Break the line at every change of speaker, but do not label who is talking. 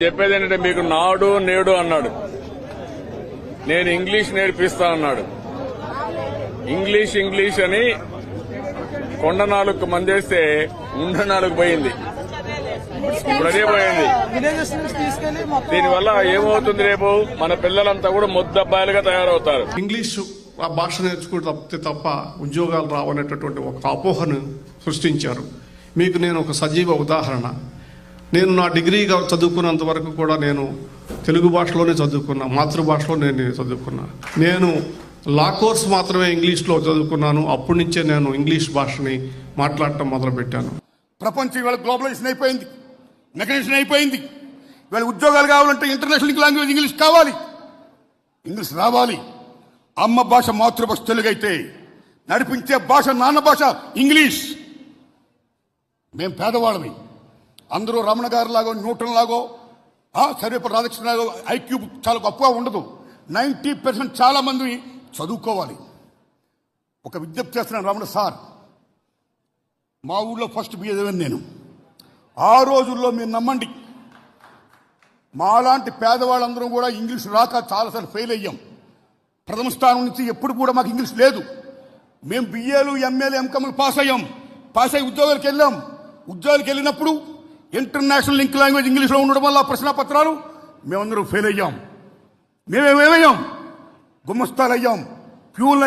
చెప్పేది ఏంటంటే మీకు నాడు నేడు అన్నాడు. నేను ఇంగ్లీష్ నేర్పిస్తా అన్నాడు. ఇంగ్లీష్ ఇంగ్లీష్ అని కొండ నాలుగు మందేస్తే ఉండ నాలుగు పోయింది. ఇప్పుడు అదే పోయింది. దీనివల్ల ఏమవుతుంది, రేపు మన పిల్లలంతా కూడా ముద్దబ్బాయిలుగా తయారవుతారు.
ఇంగ్లీష్ భాష నేర్చుకుంటే తప్ప ఉద్యోగాలు రావనేటటువంటి ఒక అపోహను సృష్టించారు. మీకు నేను ఒక సజీవ ఉదాహరణ. నేను నా డిగ్రీ చదువుకున్నంత వరకు కూడా నేను తెలుగు భాషలోనే చదువుకున్నా, మాతృభాషలో నేను చదువుకున్నా. నేను లా కోర్స్ మాత్రమే ఇంగ్లీష్లో చదువుకున్నాను. అప్పటి నుంచే నేను ఇంగ్లీష్ భాషని మాట్లాడటం మొదలుపెట్టాను.
ప్రపంచం ఇవాళ గ్లోబలైజేషన్ అయిపోయింది, మెకనైజేషన్ అయిపోయింది. ఇవాళ ఉద్యోగాలు కావాలంటే ఇంటర్నేషనల్ లాంగ్వేజ్ ఇంగ్లీష్ కావాలి, ఇంగ్లీష్ రావాలి. అమ్మ భాష మాతృభాష తెలుగు అయితే నడిపించే భాష నాన్న భాష ఇంగ్లీష్. మేము పేదవాళ్ళమి. అందరూ రమణ గారి లాగో న్యూటన్ లాగో సర్వేపల్లి రాధాకృష్ణ లాగో ఐక్యూ చాలా గొప్పగా ఉండదు. 90% చాలా మంది చదువుకోవాలి. ఒక విజ్ఞప్తి చేస్తున్నాను రమణ సార్, మా ఊళ్ళో ఫస్ట్ బిఏ చదివాను నేను. ఆ రోజుల్లో మీరు నమ్మండి, మాలాంటి పేదవాళ్ళందరం కూడా ఇంగ్లీష్ రాక చాలాసార్లు ఫెయిల్ అయ్యాం. ప్రథమ స్థానం నుంచి ఎప్పుడు కూడా మాకు ఇంగ్లీష్ లేదు. మేము బిఏలు ఎంఏలు ఎంకమ్లు పాస్ అయ్యాం. పాస్ అయ్యి ఉద్యోగాలకు వెళ్ళాం. ఉద్యోగాలకు వెళ్ళినప్పుడు ఇంటర్నేషనల్ లింక్ లాంగ్వేజ్ ఇంగ్లీష్లో ఉండడం వల్ల ప్రశ్నపత్రాలు మేమందరం ఫెయిల్ అయ్యాం. మేమేమయ్యాం? గుమ్మస్తాలు అయ్యాం, ప్యూన్లు